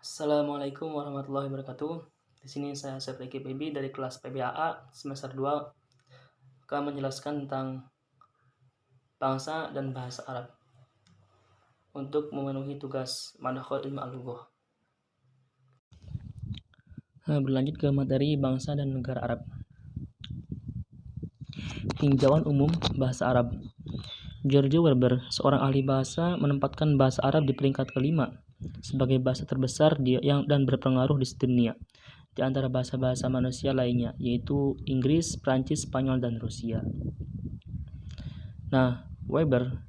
Assalamualaikum warahmatullahi wabarakatuh. Di sini saya Septeki PB dari kelas PBAA semester 2 akan menjelaskan tentang bangsa dan bahasa Arab untuk memenuhi tugas Madkhal Ilmu Al-Lughah. Berlanjut ke materi bangsa dan negara Arab. Tinjauan umum bahasa Arab. George Weber, seorang ahli bahasa, menempatkan bahasa Arab di peringkat kelima sebagai bahasa terbesar dan berpengaruh di dunia di antara bahasa-bahasa manusia lainnya, yaitu Inggris, Prancis, Spanyol, dan Rusia. Nah, Weber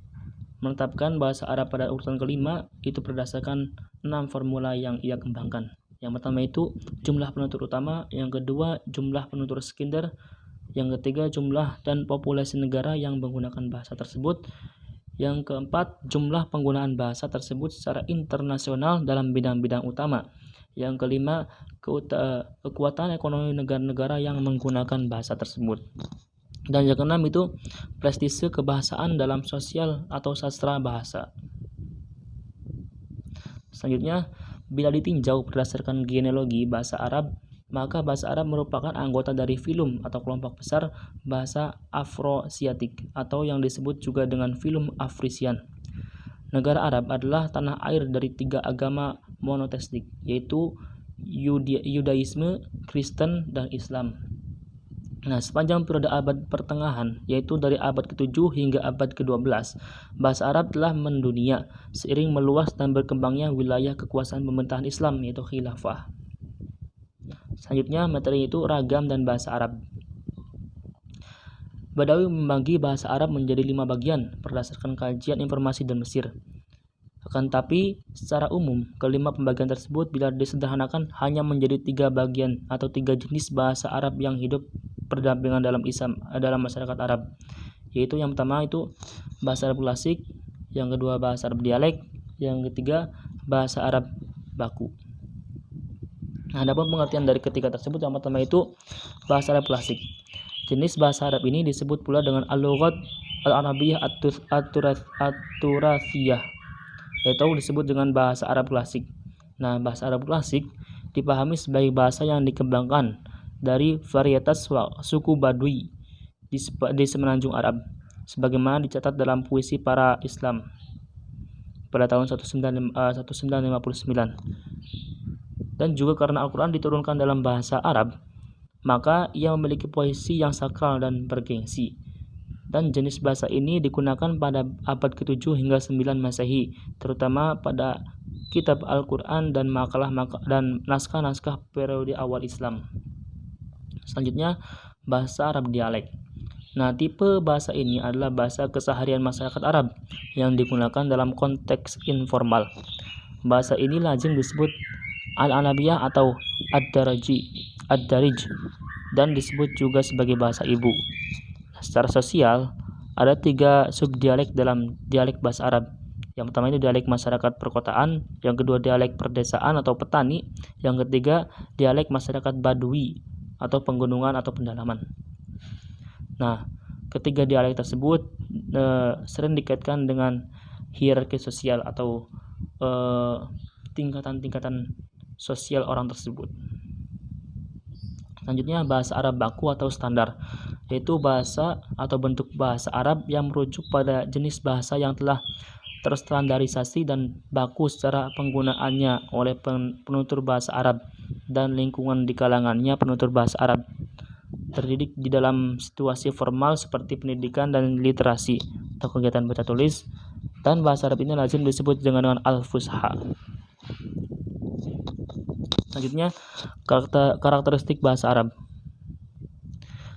menetapkan bahasa Arab pada urutan kelima itu berdasarkan 6 formula yang ia kembangkan. Yang pertama itu jumlah penutur utama, yang kedua jumlah penutur sekunder, yang ketiga jumlah dan populasi negara yang menggunakan bahasa tersebut, yang keempat jumlah penggunaan bahasa tersebut secara internasional dalam bidang-bidang utama, yang kelima kekuatan ekonomi negara-negara yang menggunakan bahasa tersebut, dan yang keenam itu prestise kebahasaan dalam sosial atau sastra bahasa. Selanjutnya, bila ditinjau berdasarkan genealogi bahasa Arab, maka bahasa Arab merupakan anggota dari filum atau kelompok besar bahasa Afroasiatik atau yang disebut juga dengan filum Afrisian. Negara Arab adalah tanah air dari 3 agama monoteistik, yaitu Yudaisme, Kristen, dan Islam. Nah, sepanjang periode abad pertengahan, yaitu dari abad ke-7 hingga abad ke-12, bahasa Arab telah mendunia seiring meluas dan berkembangnya wilayah kekuasaan pemerintahan Islam, yaitu khilafah. Selanjutnya, materi itu ragam dan bahasa Arab. Badawi membagi bahasa Arab menjadi 5 bagian berdasarkan kajian informasi dan Mesir. Akan tapi, secara umum, kelima pembagian tersebut bila disederhanakan hanya menjadi 3 bagian atau 3 jenis bahasa Arab yang hidup berdampingan dalam masyarakat Arab, yaitu yang pertama itu bahasa Arab klasik, yang kedua bahasa Arab dialek, yang ketiga bahasa Arab baku. Nah, adapun pengertian dari ketiga tersebut, yang pertama itu bahasa Arab klasik. Jenis bahasa Arab ini disebut pula dengan al-lughat al-arabiyyah at-turathiyah, yaitu disebut dengan bahasa Arab klasik. Nah, bahasa Arab klasik dipahami sebagai bahasa yang dikembangkan dari varietas suku Badui di semenanjung Arab, sebagaimana dicatat dalam puisi para Islam pada tahun 1959. Dan juga karena Al-Quran diturunkan dalam bahasa Arab, maka ia memiliki posisi yang sakral dan bergengsi. Dan jenis bahasa ini digunakan pada abad ke-7 hingga 9 Masehi, terutama pada kitab Al-Quran dan makalah dan naskah-naskah periode awal Islam. Selanjutnya, bahasa Arab dialek. Nah, tipe bahasa ini adalah bahasa keseharian masyarakat Arab yang digunakan dalam konteks informal. Bahasa ini lazim disebut al-Arabiyah atau ad-Darij dan disebut juga sebagai bahasa ibu. Secara sosial, ada 3 subdialek dalam dialek bahasa Arab. Yang pertama itu dialek masyarakat perkotaan, yang kedua dialek perdesaan atau petani, yang ketiga dialek masyarakat Badui atau penggunungan atau pendalaman. Nah, ketiga dialek tersebut sering dikaitkan dengan hierarki sosial atau tingkatan-tingkatan sosial orang tersebut. Selanjutnya, bahasa Arab baku atau standar, yaitu bahasa atau bentuk bahasa Arab yang merujuk pada jenis bahasa yang telah terstandarisasi dan baku secara penggunaannya oleh penutur bahasa Arab dan lingkungan di kalangannya penutur bahasa Arab, terdidik di dalam situasi formal seperti pendidikan dan literasi atau kegiatan baca tulis, dan bahasa Arab ini lazim disebut dengan al-fusha. Selanjutnya, karakteristik bahasa Arab.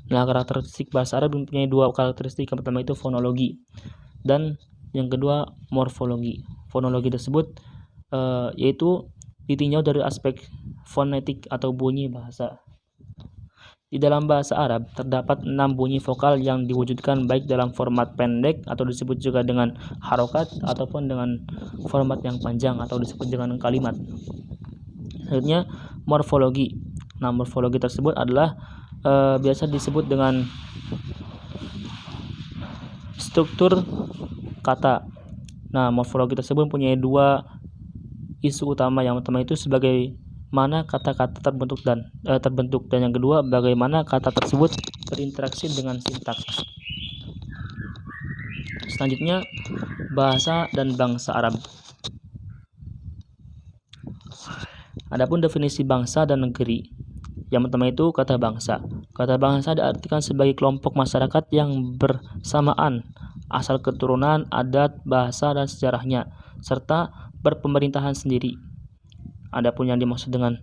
Nah, karakteristik bahasa Arab mempunyai 2 karakteristik. Yang pertama itu fonologi dan yang kedua morfologi. Fonologi tersebut yaitu ditinjau dari aspek fonetik atau bunyi bahasa. Di dalam bahasa Arab terdapat 6 bunyi vokal yang diwujudkan baik dalam format pendek atau disebut juga dengan harokat ataupun dengan format yang panjang atau disebut dengan kalimat. Selanjutnya, morfologi. Nah, morfologi tersebut adalah biasa disebut dengan struktur kata. Nah, morfologi tersebut mempunyai 2 isu utama. Yang pertama itu sebagaimana kata-kata terbentuk dan yang kedua bagaimana kata tersebut berinteraksi dengan sintaks. Selanjutnya, bahasa dan bangsa Arab. Adapun definisi bangsa dan negeri. Yang pertama itu kata bangsa. Kata bangsa diartikan sebagai kelompok masyarakat yang bersamaan asal keturunan, adat, bahasa, dan sejarahnya, serta berpemerintahan sendiri. Adapun yang dimaksud dengan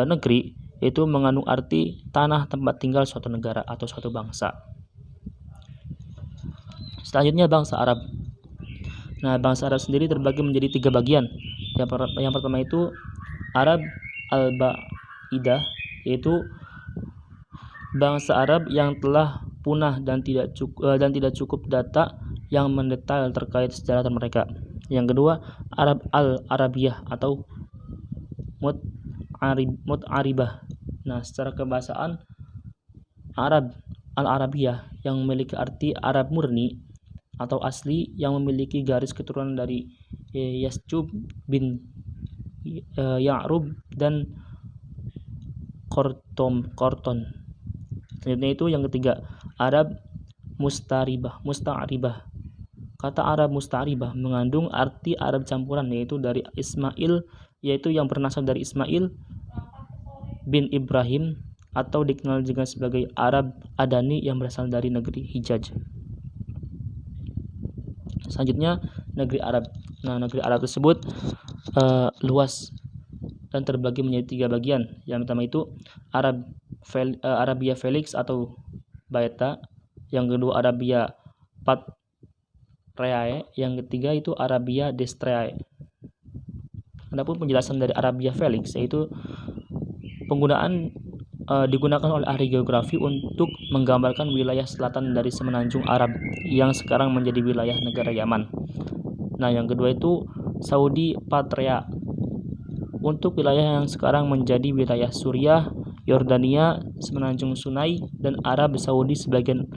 negeri itu mengandung arti tanah tempat tinggal suatu negara atau suatu bangsa. Selanjutnya bangsa Arab. Nah, bangsa Arab sendiri terbagi menjadi 3 bagian. Yang pertama itu Arab al-Ba'idah, yaitu bangsa Arab yang telah punah dan tidak cukup data yang mendetail terkait sejarah mereka. Yang kedua, Arab al-Arabiyah atau Mut'aribah. Nah, secara kebahasaan Arab al-Arabiyah yang memiliki arti Arab murni atau asli yang memiliki garis keturunan dari Yasjub bin Ya'rub dan Korton. Selanjutnya itu yang ketiga, Arab musta'ribah. Kata Arab musta'ribah mengandung arti Arab campuran, yaitu dari Ismail, yaitu yang berasal dari Ismail bin Ibrahim, atau dikenal juga sebagai Arab Adani yang berasal dari negeri Hijaz. Selanjutnya negeri Arab. Nah, negeri Arab tersebut luas dan terbagi menjadi 3 bagian. Yang pertama itu Arabia Felix atau Baeta, yang kedua Arabia Patriae, yang ketiga itu Arabia Destriae. Adapun penjelasan dari Arabia Felix yaitu digunakan oleh ahli geografi untuk menggambarkan wilayah selatan dari semenanjung Arab yang sekarang menjadi wilayah negara Yaman. Nah, yang kedua itu Saudi Patria untuk wilayah yang sekarang menjadi wilayah Suriah, Yordania, semenanjung Sunai, dan Arab Saudi sebagian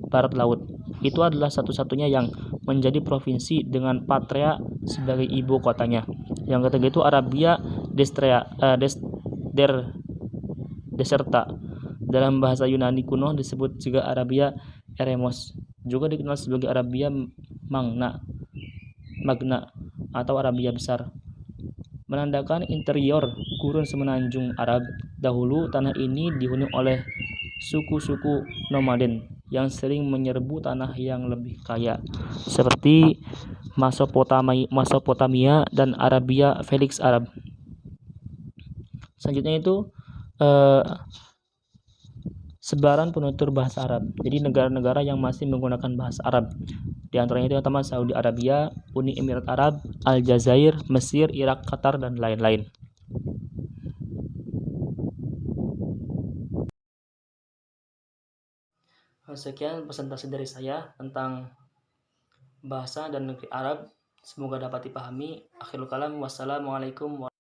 barat laut. Itu adalah satu-satunya yang menjadi provinsi dengan Patria sebagai ibu kotanya. Yang ketiga itu Arabia Deserta. Dalam bahasa Yunani kuno disebut juga Arabia Eremos. Juga dikenal sebagai Arabia Magna atau Arabia Besar. Menandakan interior gurun semenanjung Arab. Dahulu tanah ini dihuni oleh suku-suku nomaden yang sering menyerbu tanah yang lebih kaya seperti Mesopotamia dan Arabia Felix Arab. Selanjutnya itu sebaran penutur bahasa Arab. Jadi negara-negara yang masih menggunakan bahasa Arab. Di antaranya itu yang pertama Saudi Arabia, Uni Emirat Arab, Aljazair, Mesir, Irak, Qatar, dan lain-lain. Sekian presentasi dari saya tentang bahasa dan negeri Arab. Semoga dapat dipahami. Akhirul kalam, wassalamualaikum warahmatullahi wabarakatuh.